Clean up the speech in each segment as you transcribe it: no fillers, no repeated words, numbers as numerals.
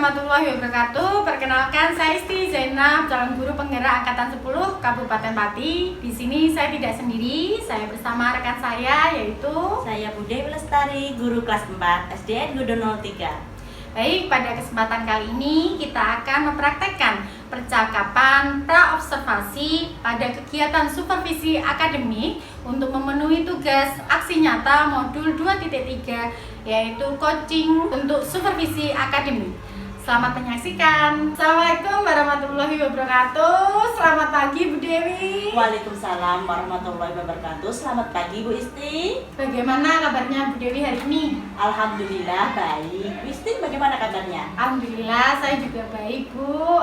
warahmatullahi wabarakatuh. Perkenalkan, saya Isti Zainab, calon guru penggerak angkatan 10 Kabupaten Pati. Di sini saya tidak sendiri, saya bersama rekan saya yaitu saya Bu Dewi Lestari, guru kelas 4 SDN Gudono 03. Baik, pada kesempatan kali ini kita akan mempraktekkan percakapan pra-observasi pada kegiatan supervisi akademik untuk memenuhi tugas aksi nyata modul 2.3, yaitu coaching untuk supervisi akademik. Selamat menyaksikan. Assalamualaikum warahmatullahi wabarakatuh. Selamat pagi Bu Dewi. Waalaikumsalam warahmatullahi wabarakatuh. Selamat pagi Bu Isti. Bagaimana kabarnya Bu Dewi hari ini? Alhamdulillah baik. Bu Isti bagaimana kabarnya? Alhamdulillah saya juga baik Bu.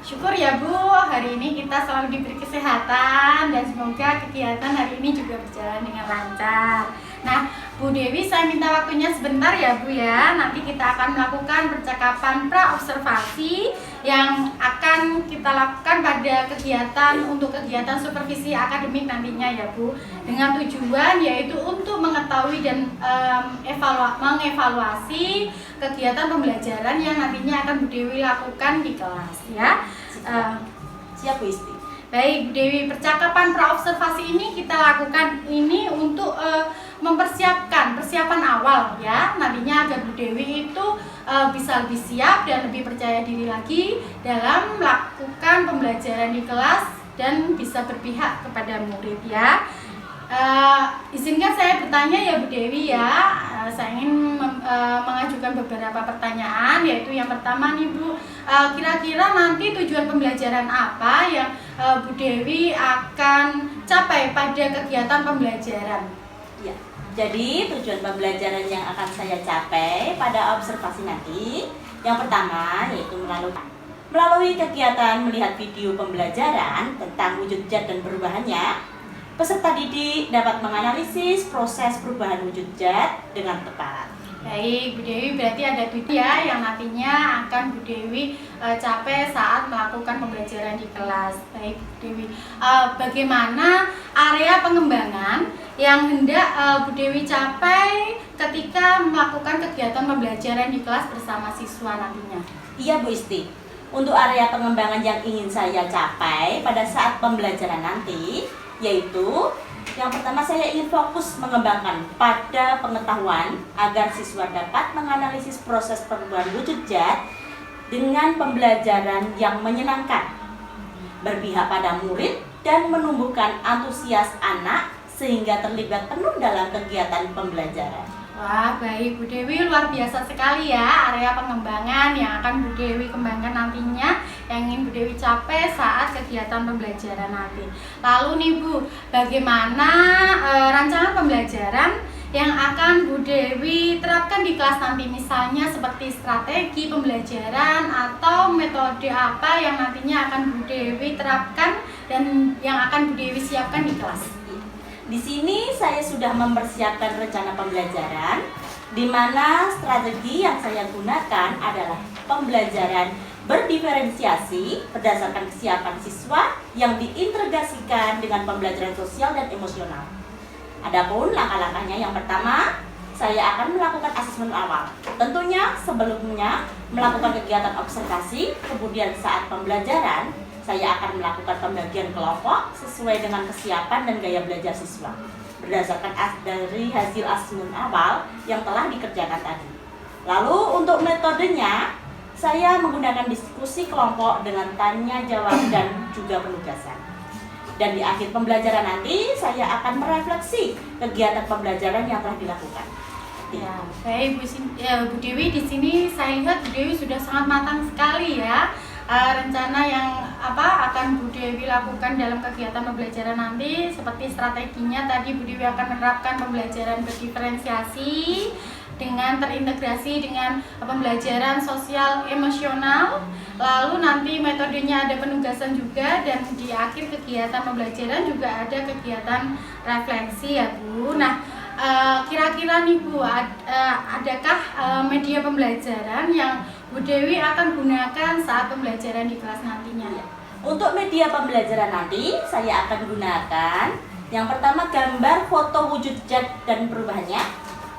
Syukur ya Bu, hari ini kita selalu diberi kesehatan dan semoga kegiatan hari ini juga berjalan dengan lancar. Nah Bu Dewi, saya minta waktunya sebentar ya Bu ya. Nanti kita akan melakukan percakapan pra-observasi yang akan kita lakukan pada kegiatan supervisi akademik nantinya ya Bu, dengan tujuan yaitu untuk mengetahui dan mengevaluasi kegiatan pembelajaran yang nantinya akan Bu Dewi lakukan di kelas ya. Siap Bu Isti. Baik Bu Dewi, percakapan pra-observasi ini kita lakukan ini untuk mempersiapkan persiapan awal ya, nantinya agar Bu Dewi itu bisa lebih siap dan lebih percaya diri lagi dalam melakukan pembelajaran di kelas dan bisa berpihak kepada murid ya. Izinkan saya bertanya ya Bu Dewi ya. Saya ingin mengajukan beberapa pertanyaan, yaitu yang pertama nih Bu, kira-kira nanti tujuan pembelajaran apa yang Bu Dewi akan capai pada kegiatan pembelajaran? Ya. Jadi tujuan pembelajaran yang akan saya capai pada observasi nanti, yang pertama yaitu melalui kegiatan melihat video pembelajaran tentang wujud zat dan perubahannya, peserta didik dapat menganalisis proses perubahan wujud zat dengan tepat. Baik Bu Dewi, berarti ada tujuan ya yang nantinya akan Bu Dewi capai saat melakukan pembelajaran di kelas. Baik Bu Dewi, bagaimana area pengembangan yang hendak Bu Dewi capai ketika melakukan kegiatan pembelajaran di kelas bersama siswa nantinya? Iya Bu Isti, untuk area pengembangan yang ingin saya capai pada saat pembelajaran nanti, yaitu yang pertama saya ingin fokus mengembangkan pada pengetahuan agar siswa dapat menganalisis proses perubahan wujud zat dengan pembelajaran yang menyenangkan, berpihak pada murid dan menumbuhkan antusias anak sehingga terlibat penuh dalam kegiatan pembelajaran. Wah, baik Bu Dewi, luar biasa sekali ya area pengembangan yang akan Bu Dewi kembangkan nantinya, yang ingin Bu Dewi capai saat kegiatan pembelajaran nanti. Lalu nih Bu, bagaimana rancangan pembelajaran yang akan Bu Dewi terapkan di kelas nanti, misalnya seperti strategi pembelajaran atau metode apa yang nantinya akan Bu Dewi terapkan dan yang akan Bu Dewi siapkan di kelas? Di sini saya sudah mempersiapkan rencana pembelajaran, di mana strategi yang saya gunakan adalah pembelajaran berdiferensiasi berdasarkan kesiapan siswa yang diintegrasikan dengan pembelajaran sosial dan emosional. Adapun langkah-langkahnya, yang pertama, saya akan melakukan asesmen awal. Tentunya sebelumnya melakukan kegiatan observasi, kemudian saat pembelajaran saya akan melakukan pembagian kelompok sesuai dengan kesiapan dan gaya belajar siswa berdasarkan dari hasil asesmen awal yang telah dikerjakan tadi. Lalu untuk metodenya, saya menggunakan diskusi kelompok dengan tanya jawab dan juga penugasan. Dan di akhir pembelajaran nanti saya akan merefleksi kegiatan pembelajaran yang telah dilakukan. Ya, baik Bu Dewi, di sini saya lihat Bu Dewi sudah sangat matang sekali ya. Rencana yang akan Bu Dewi lakukan dalam kegiatan pembelajaran nanti, seperti strateginya tadi Bu Dewi akan menerapkan pembelajaran berdiferensiasi dengan terintegrasi dengan pembelajaran sosial emosional. Lalu nanti metodenya ada penugasan juga, dan di akhir kegiatan pembelajaran juga ada kegiatan refleksi ya Bu. Nah, kira-kira nih Bu, adakah media pembelajaran yang Bu Dewi akan gunakan saat pembelajaran di kelas nantinya? Untuk media pembelajaran nanti saya akan gunakan yang pertama gambar foto wujud zat dan perubahannya,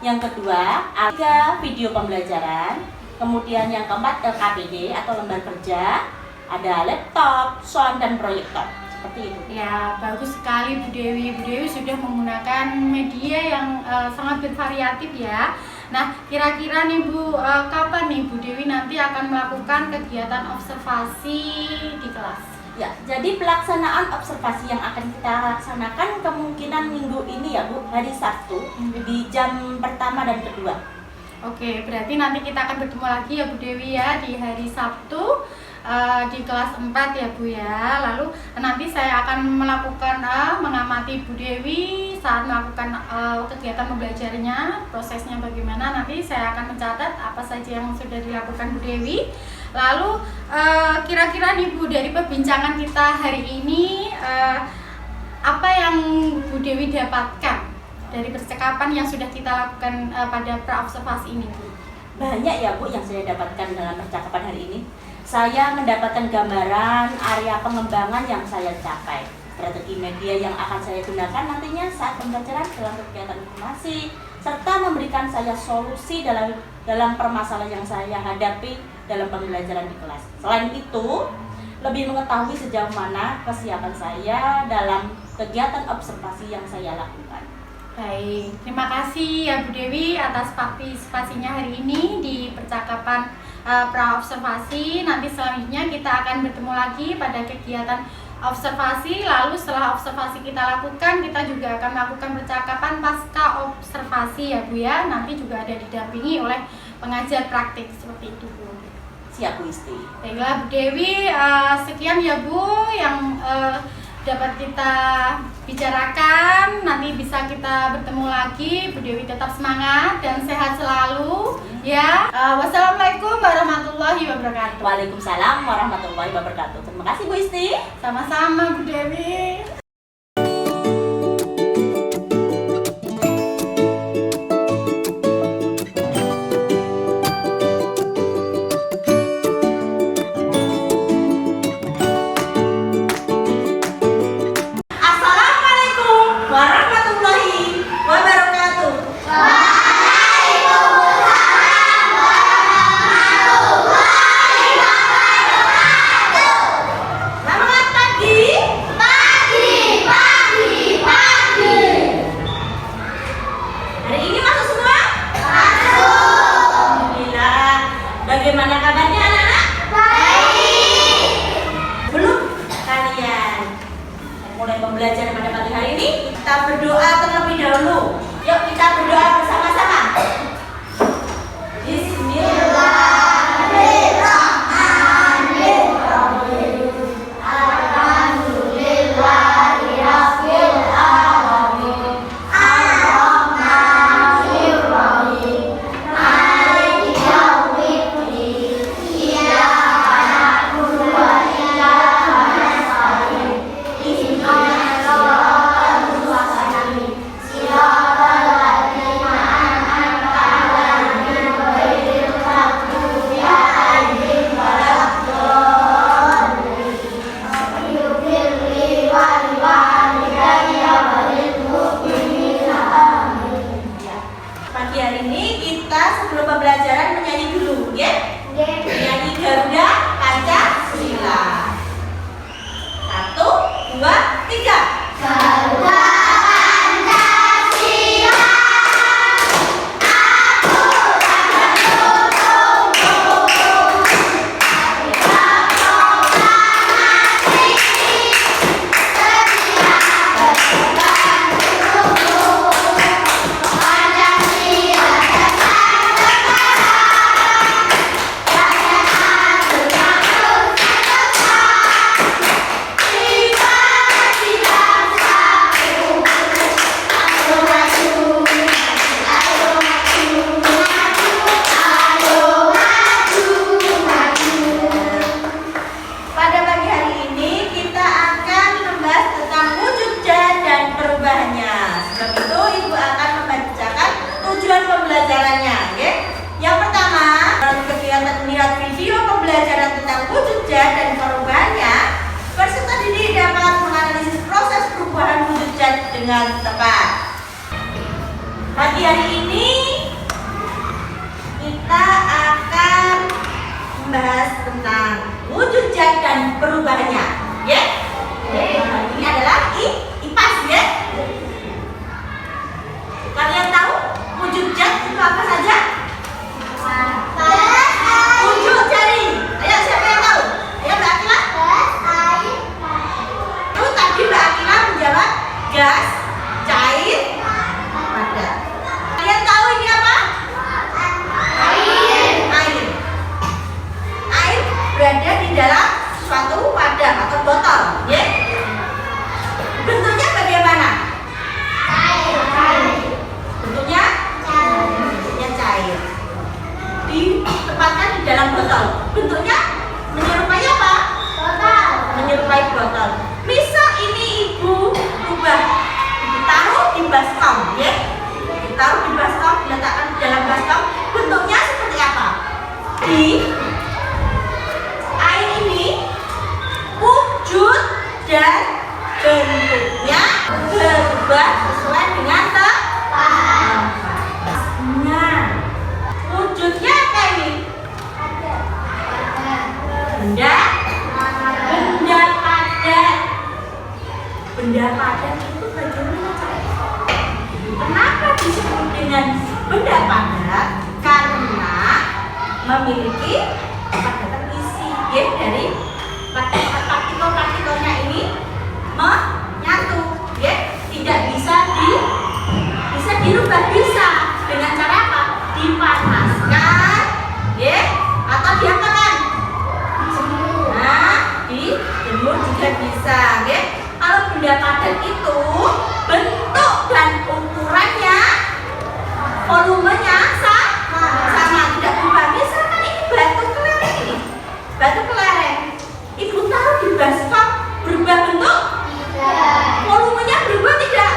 yang kedua ada video pembelajaran, Kemudian yang keempat LKPD atau lembar kerja, ada laptop, sound dan proyektor. Seperti itu. Ya, bagus sekali Bu Dewi. Bu Dewi sudah menggunakan media yang sangat bervariatif ya. Nah, kira-kira nih Bu, kapan nih Bu Dewi nanti akan melakukan kegiatan observasi di kelas? Ya, jadi pelaksanaan observasi yang akan kita laksanakan kemungkinan minggu ini ya Bu, hari Sabtu di jam pertama dan kedua. Oke, berarti nanti kita akan bertemu lagi ya Bu Dewi ya di hari Sabtu di kelas 4 ya Bu ya. Lalu nanti saya akan melakukan mengamati Bu Dewi saat melakukan kegiatan membelajarnya, prosesnya bagaimana. Nanti saya akan mencatat apa saja yang sudah dilakukan Bu Dewi. Lalu kira-kira nih Bu, dari perbincangan kita hari ini apa yang Bu Dewi dapatkan dari percakapan yang sudah kita lakukan pada pra-observasi ini Bu? Banyak ya Bu yang saya dapatkan dalam percakapan hari ini. Saya mendapatkan gambaran area pengembangan yang saya capai, strategi media yang akan saya gunakan nantinya saat pembelajaran dalam kegiatan informasi, serta memberikan saya solusi dalam permasalahan yang saya hadapi dalam pembelajaran di kelas. Selain itu, lebih mengetahui sejauh mana kesiapan saya dalam kegiatan observasi yang saya lakukan. Baik, terima kasih ya Bu Dewi atas partisipasinya hari ini di percakapan pra-observasi. Nanti selanjutnya kita akan bertemu lagi pada kegiatan observasi. Lalu setelah observasi kita lakukan, kita juga akan melakukan percakapan pasca observasi ya Bu ya. Nanti juga ada didampingi oleh pengajar praktik seperti itu Bu. Siap Bu Isti. Baiklah Bu Dewi, sekian ya Bu yang dapat kita bicarakan. Nanti bisa kita bertemu lagi. Bu Dewi tetap semangat dan sehat selalu ya. Wassalamualaikum warahmatullahi wabarakatuh. Waalaikumsalam warahmatullahi wabarakatuh. Terima kasih Bu Isti. Sama-sama Bu Dewi. Bagaimana kabarnya anak-anak? Baik. Belum kalian mulai pembelajaran pada pagi hari ini? Kita berdoa terlebih dahulu. Yuk kita berdoa bersama-sama. Bismillahirrahmanirrahim. Alhamdulillahirabbil alamin. Ar-Rahmanir-Rahim. Maliki yaumiddin. Iyyaka na'budu wa iyyaka nasta'in. Ihdinas siratal mustaqim. Siratal ladzina an'amta 'alaihim ghairil maghdubi 'alaihim waladdallin. Ighfirli wa liwalidayya wa lil mu'minina amin. Pagi hari ini kita sebelum pembelajaran menyanyi dulu, ya? Menyanyi Garuda Pancasila. 1, 2, 3. Garuda Pancasila. Pada pagi hari ini kita akan membahas tentang wujudnya dan perubahannya. Sebelum itu Ibu akan membacakan tujuan pembelajarannya, ya. Yang pertama, dalam kegiatan melihat video pembelajaran tentang wujudnya dan perubahannya, peserta didik dapat menganalisis proses perubahan wujudnya dengan tepat. Pagi hari ini kita akan tentang wujud zat dan perubahannya. Ya? Ini adalah IPAS ya. Kalian tahu wujud zat itu apa saja? Wujud jaring. Ayo siapa yang tahu? Ayo Mbak Akila. Tuh tadi Mbak Akila menjawab gas, cair, padat. Kalian tahu ini apa? Air. Air berada di dalam suatu wadah atau botol, ya? Bentuknya bagaimana? Bentuknya cair. Ditempatkan di dalam botol. Bentuknya menyerupai apa? Menyerupai botol. Misal ini ibu ubah, ditaruh di baskom, ya? Ditaruh di baskom, diletakkan di dalam baskom. Bentuknya seperti apa? Di air ini wujud dan bentuknya berubah sesuai dengan tempatnya. Wujudnya apa ini? Benda padat. Benda padat itu bagaimana caranya? Kenapa disebut dengan benda padat? Karena memiliki kepadatan isi, ya, dari partikel-partikelnya ini menyatu, ya, tidak bisa dirubah, bisa dengan cara apa? Dipanaskan, ya, atau diapakan? Nah, dijemur juga bisa, ya. Kalau benda padat itu bentuk dan ukurannya, volumenya sama, tidak berubah. Misalkan ini batu kelereng ini, batu kelereng. Ibu taruh di baskom, berubah bentuk? Volumenya berubah tidak?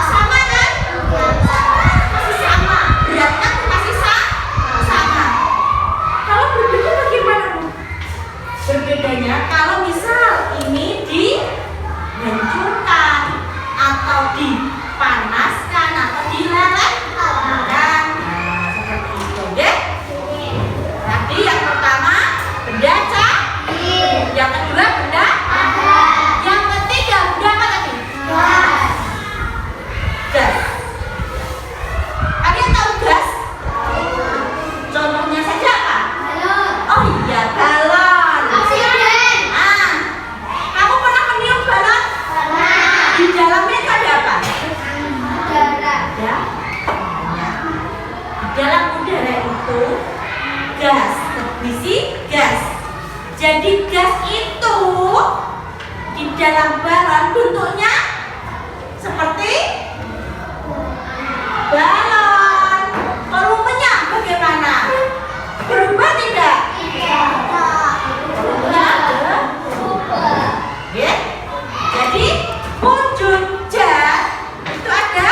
Sama kan? Masih sama. Beratnya masih sama. Kalau berbeda bagaimana, Bu? Berbedanya kalau misal ini dihancurkan atau dipanaskan atau dilelehkan. Nah, seperti itu, deh. Tadi yang pertama benda cair, yang kedua benda padat, yang ketiga benda apa tadi? Gas. Kalian tahu gas? Contohnya saja apa? Oh iya, balon. Ah, kamu pernah meniup balon? Di dalamnya itu ada apa? Ada. Di dalam udara itu gas, berisi gas. Jadi gas itu di dalam balon bentuknya seperti balon. Volumenya bagaimana? Berubah tidak? Volumenya berubah. Ya. Jadi wujud zat itu ada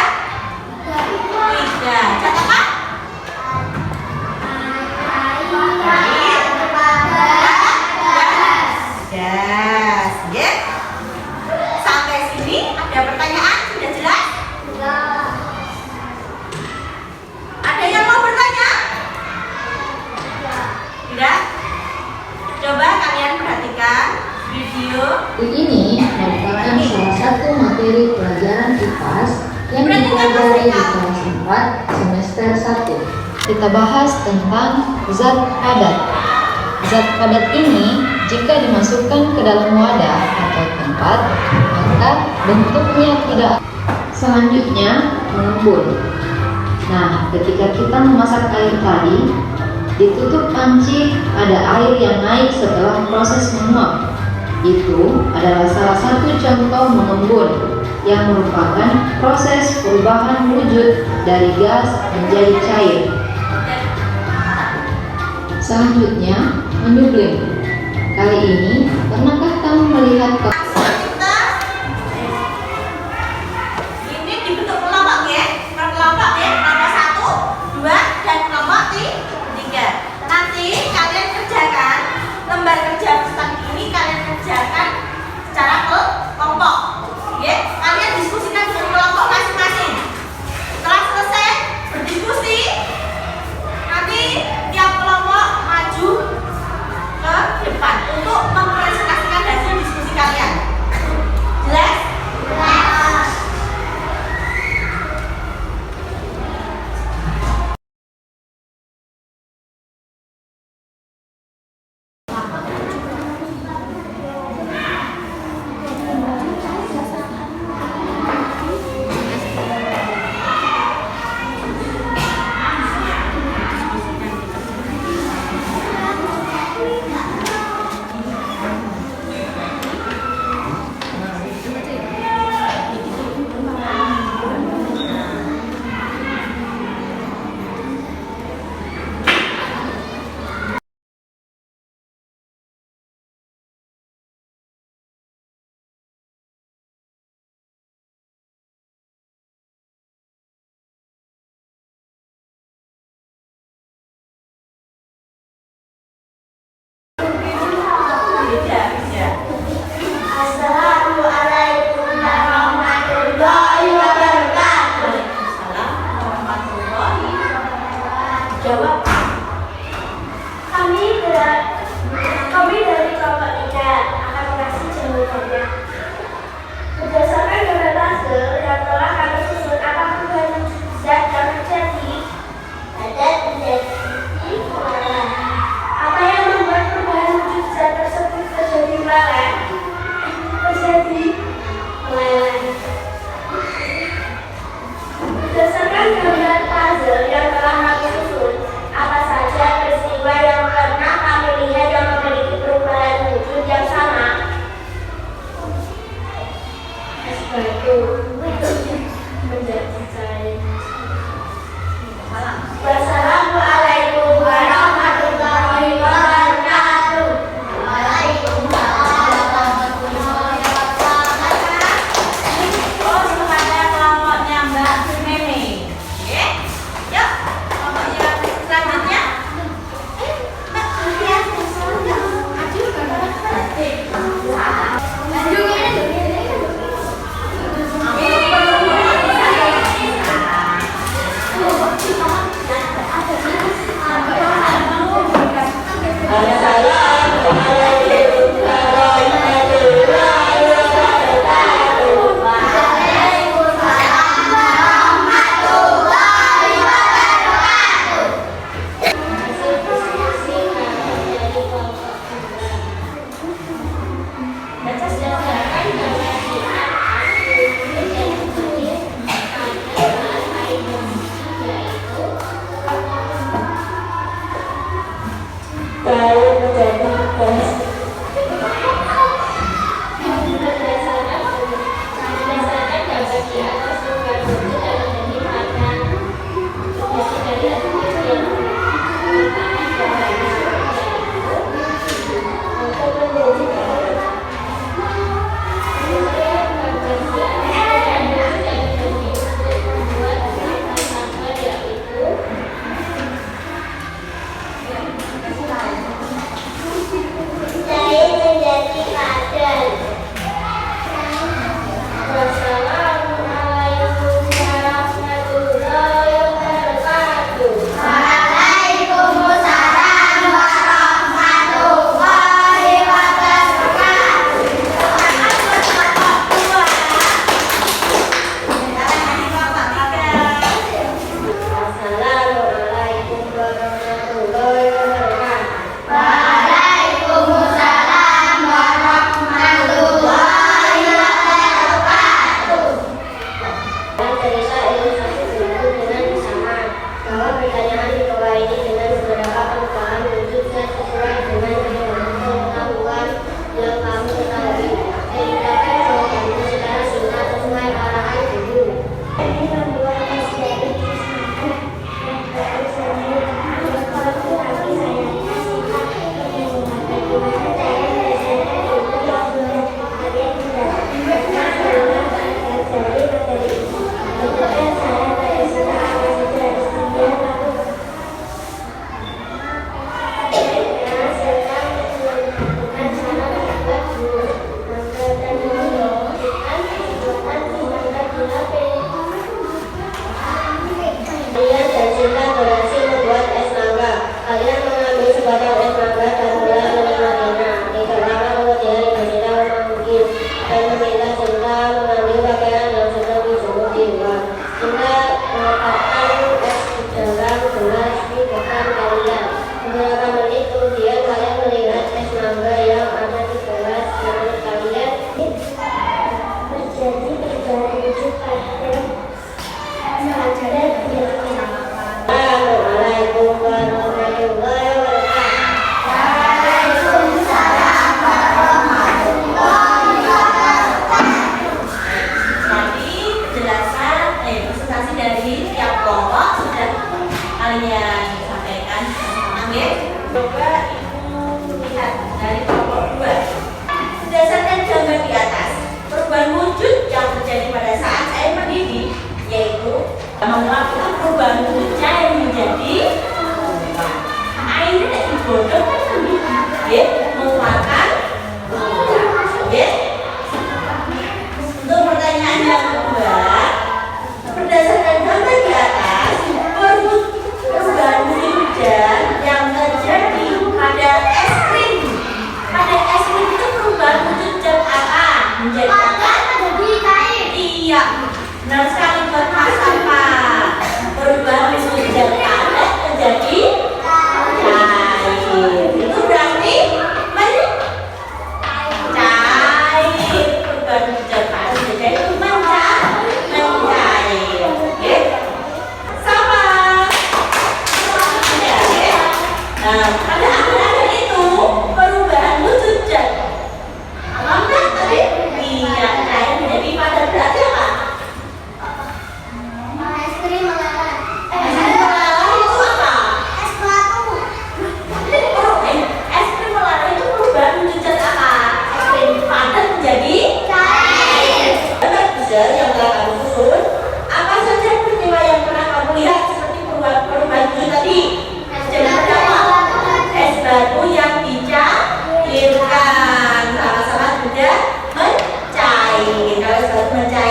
3. Zat apa? Gas, ya. Sampai sini ada pertanyaan? Sudah jelas? Ada yang mau bertanya? Tidak? Coba kalian perhatikan video. Ini merupakan salah satu materi pelajaran IPAS yang dipelajari di kelas 4 semester 1. Kita bahas tentang zat padat. Zat padat ini jika dimasukkan ke dalam wadah atau tempat, maka bentuknya tidak. Selanjutnya, mengembun. Nah, ketika kita memasak air tadi, ditutup panci, ada air yang naik setelah proses menguap. Itu adalah salah satu contoh mengembun, yang merupakan proses perubahan wujud dari gas menjadi cair. Selanjutnya, menyublim. Kali ini, pernahkah kamu melihat Ini dibentuk kelompok ya, kelompok ya, kelompok 1, 2, dan kelompok 3. Nanti kalian kerjakan lembar kerja pesan ini, kalian kerjakan secara kelompok, ya. Kalian diskusikan dengan kelompok masing-masing. Setelah selesai berdiskusi, nanti tiap kelompok maju batu menjadi cair. Wassalamualaikum warahmatullahi wabarakatuh. Waalaikumsalam warahmatullahi wabarakatuh. Terus kepada kelompoknya Mbak Meme. Oke? Yuk, kelompok yang selanjutnya. Iya, cair menjadi padat berat.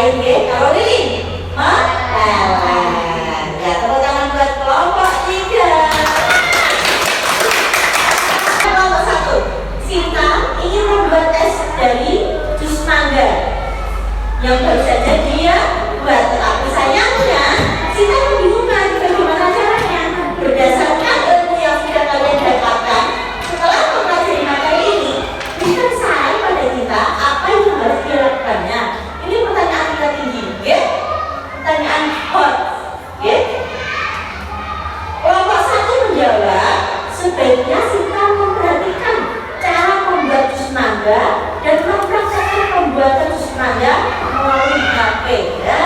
lain ya. Kalau Lilin menelan. Ya, tepuk tangan buat kelompok 3. Kelompok 1, Sinta ingin membuat es dari jus mangga yang baru saja dia buat, tetapi sayangnya Sinta membingungkan bagaimana caranya. Berdasarkan ilmu yang sudah kalian dapatkan setelah mempelajari materi ini, berikan saran pada kita apa yang harus dilakukannya. Ini pertanyaan tingkat tinggi, ya? Pertanyaan hot, ya? Kelompok 1 menjawab, sebaiknya Sinta memperhatikan cara membuat jus mangga dan mempraktekkan pembuatan jus mangga melalui HP. Ya.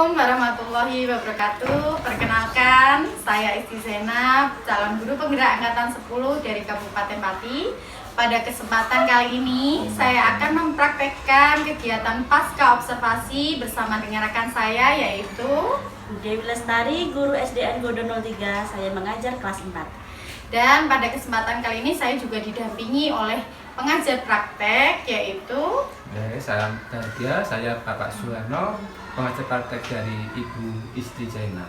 Assalamualaikum warahmatullahi wabarakatuh. Perkenalkan, saya Isti Zainab, calon guru penggerak angkatan 10 dari Kabupaten Pati. Pada kesempatan kali ini, saya akan mempraktekkan kegiatan pasca observasi bersama dengan rekan saya, yaitu Bu Dewi Lestari, guru SDN Godo 03. Saya mengajar kelas 4. Dan pada kesempatan kali ini saya juga didampingi oleh pengajar praktek, yaitu Salam bahagia, saya Bapak Suwarno, pengajar praktek dari Ibu Isti Zainab.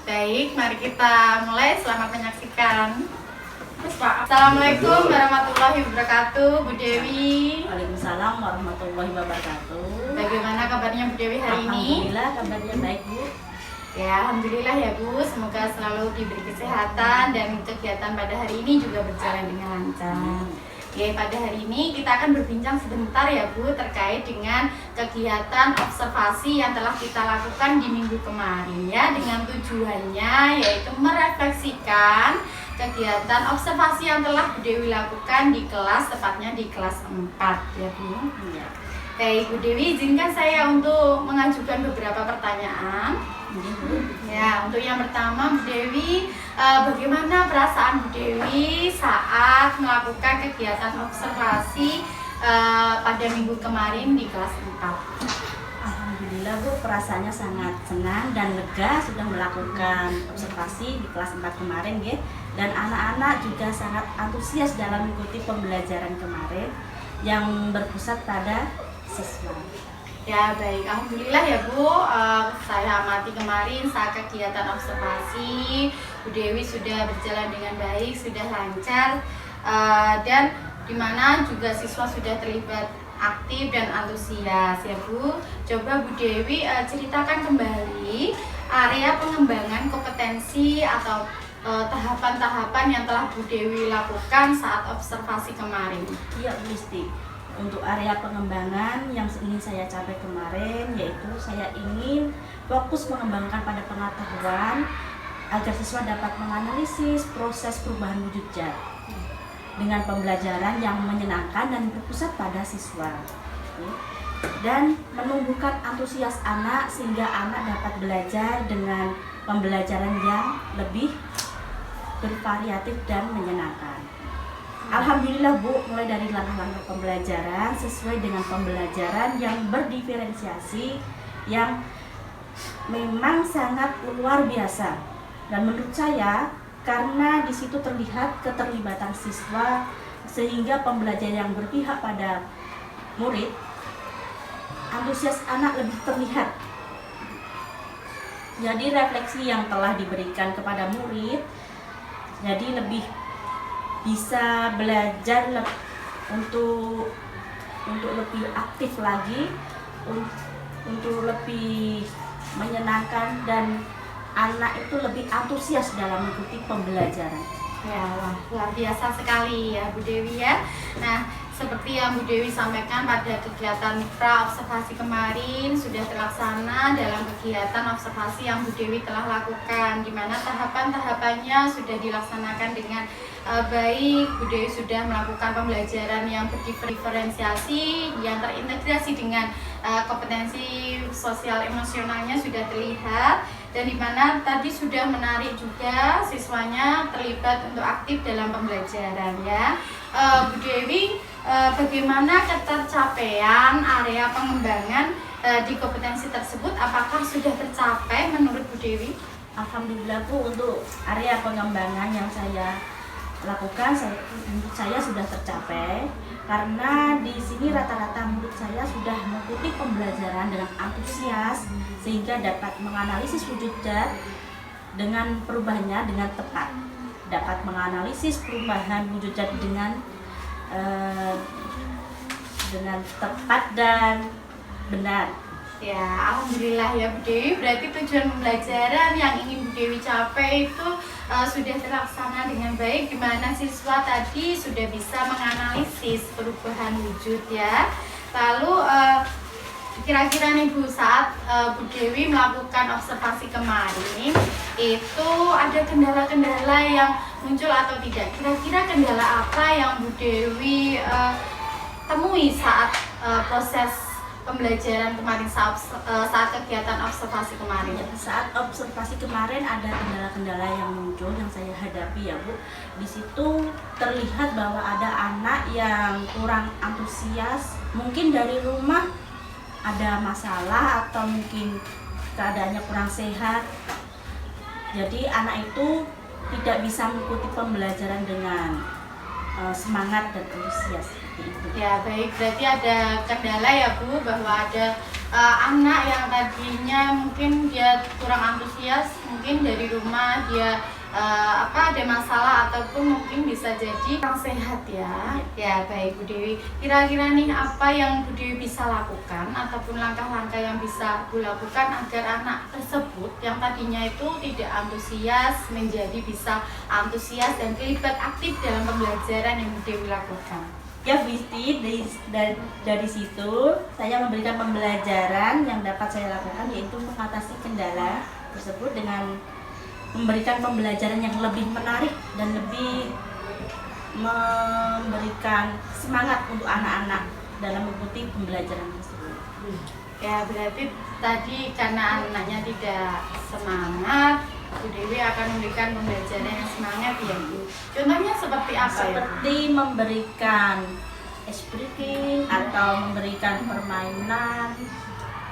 Baik, mari kita mulai. Selamat menyaksikan. Assalamualaikum warahmatullahi wabarakatuh, Bu Dewi. Waalaikumsalam warahmatullahi wabarakatuh. Bagaimana kabarnya Bu Dewi hari ini? Alhamdulillah kabarnya baik, Bu. Ya, alhamdulillah ya Bu. Semoga selalu diberi kesehatan dan kegiatan pada hari ini juga berjalan dengan lancar. Oke, pada hari ini kita akan berbincang sebentar ya Bu terkait dengan kegiatan observasi yang telah kita lakukan di minggu kemarin ya, dengan tujuannya yaitu merefleksikan kegiatan observasi yang telah Bu Dewi lakukan di kelas, tepatnya di kelas 4 ya Bu. Iya. Baik Bu Dewi, izinkan saya untuk mengajukan beberapa pertanyaan. Ya, untuk yang pertama Bu Dewi, bagaimana perasaan Bu Dewi saat melakukan kegiatan observasi pada minggu kemarin di kelas 4? Alhamdulillah Bu, perasaannya sangat senang dan lega sudah melakukan observasi di kelas 4 kemarin ya. Dan anak-anak juga sangat antusias dalam mengikuti pembelajaran kemarin yang berpusat pada siswa. Ya baik, alhamdulillah ya Bu, saya amati kemarin saat kegiatan observasi Bu Dewi sudah berjalan dengan baik, sudah lancar, dan dimana juga siswa sudah terlibat aktif dan antusias ya Bu. Coba Bu Dewi ceritakan kembali area pengembangan kompetensi atau tahapan-tahapan yang telah Bu Dewi lakukan saat observasi kemarin. Iya Bu Isti. Untuk area pengembangan yang ingin saya capai kemarin, yaitu saya ingin fokus mengembangkan pada pengetahuan agar siswa dapat menganalisis proses perubahan wujud zat dengan pembelajaran yang menyenangkan dan berpusat pada siswa, dan menumbuhkan antusias anak sehingga anak dapat belajar dengan pembelajaran yang lebih bervariatif dan menyenangkan. Alhamdulillah Bu, mulai dari langkah-langkah pembelajaran sesuai dengan pembelajaran yang berdiferensiasi yang memang sangat luar biasa. Dan menurut saya karena di situ terlihat keterlibatan siswa sehingga pembelajaran yang berpihak pada murid, antusias anak lebih terlihat. Jadi refleksi yang telah diberikan kepada murid jadi lebih bisa belajar untuk lebih aktif lagi, untuk lebih menyenangkan, dan anak itu lebih antusias dalam mengikuti pembelajaran. Ya, wah, luar biasa sekali ya Bu Dewi ya. Nah, seperti yang Bu Dewi sampaikan pada kegiatan pra observasi kemarin sudah terlaksana dalam kegiatan observasi yang Bu Dewi telah lakukan, di mana tahapan-tahapannya sudah dilaksanakan dengan baik. Bu Dewi sudah melakukan pembelajaran yang berdiferensiasi, yang terintegrasi dengan kompetensi sosial emosionalnya sudah terlihat, dan di mana tadi sudah menarik juga siswanya terlibat untuk aktif dalam pembelajaran ya. Bu Dewi, bagaimana ketercapaian area pengembangan di kompetensi tersebut? Apakah sudah tercapai menurut Bu Dewi? Alhamdulillah Bu, untuk area pengembangan yang saya lakukan, saya sudah tercapai karena di sini rata-rata murid saya sudah mengikuti pembelajaran dengan antusias sehingga dapat menganalisis wujud zat dengan perubahannya dengan tepat, dapat menganalisis perubahan wujud zat dengan tepat dan benar. Ya, alhamdulillah ya Bu Dewi, berarti tujuan pembelajaran yang ingin Bu Dewi capai itu sudah terlaksana dengan baik, di mana siswa tadi sudah bisa menganalisis perubahan wujud ya. Lalu kira-kira nih Bu, saat Bu Dewi melakukan observasi kemarin itu ada kendala-kendala yang muncul atau tidak? Kira-kira kendala apa yang Bu Dewi temui saat proses pembelajaran kemarin saat kegiatan observasi kemarin? Ya, saat observasi kemarin ada kendala-kendala yang muncul yang saya hadapi ya Bu. Di situ terlihat bahwa ada anak yang kurang antusias, mungkin dari rumah ada masalah atau mungkin keadaannya kurang sehat. Jadi anak itu tidak bisa mengikuti pembelajaran dengan semangat dan antusias seperti itu. Ya baik, berarti ada kendala ya Bu, bahwa ada anak yang tadinya mungkin dia kurang antusias, mungkin dari rumah dia ada masalah ataupun mungkin bisa jadi kurang sehat ya. Ya baik Bu Dewi, kira-kira nih apa yang Bu Dewi bisa lakukan ataupun langkah-langkah yang bisa Bu lakukan agar anak tersebut yang tadinya itu tidak antusias menjadi bisa antusias dan terlibat aktif dalam pembelajaran yang Bu Dewi lakukan? Ya Visti, dari situ saya memberikan pembelajaran yang dapat saya lakukan, yaitu mengatasi kendala tersebut dengan memberikan pembelajaran yang lebih menarik dan lebih memberikan semangat untuk anak-anak dalam mengikuti pembelajaran tersebut. Ya berarti tadi karena anaknya tidak semangat, Bu Dewi akan memberikan pembelajaran yang semangat ya Bu. Contohnya seperti apa ya? Seperti memberikan ice breaking atau memberikan permainan.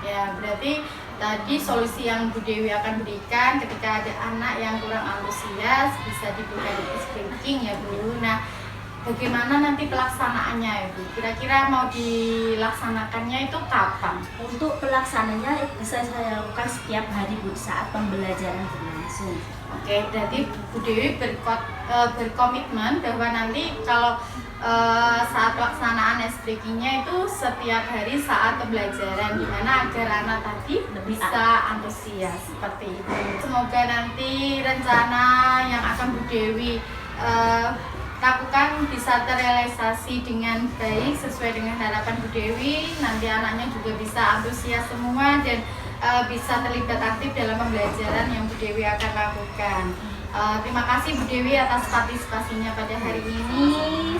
Ya berarti tadi solusi yang Bu Dewi akan berikan ketika ada anak yang kurang antusias bisa diberikan ice breaking ya Bu. Nah bagaimana nanti pelaksanaannya ya Bu? Kira-kira mau dilaksanakannya itu kapan? Untuk pelaksananya bisa saya lakukan setiap hari Bu, saat pembelajaran berlangsung. Oke, berarti Bu Dewi berkomitmen bahwa nanti kalau saat pelaksanaan ice breaking-nya itu setiap hari saat pembelajaran, dimana agar anak tadi bisa antusias seperti itu. Semoga nanti rencana yang akan Bu Dewi lakukan bisa terrealisasi dengan baik sesuai dengan harapan Bu Dewi. Nanti anaknya juga bisa antusias semua dan bisa terlibat aktif dalam pembelajaran yang Bu Dewi akan lakukan. Terima kasih Bu Dewi atas partisipasinya pada hari ini.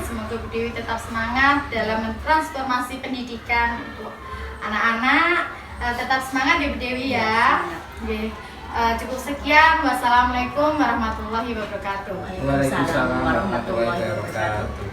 Semoga Bu Dewi tetap semangat dalam mentransformasi pendidikan untuk anak-anak. Tetap semangat ya Bu Dewi ya. Oke. Cukup sekian. Wassalamualaikum warahmatullahi wabarakatuh. Waalaikumsalam warahmatullahi wabarakatuh.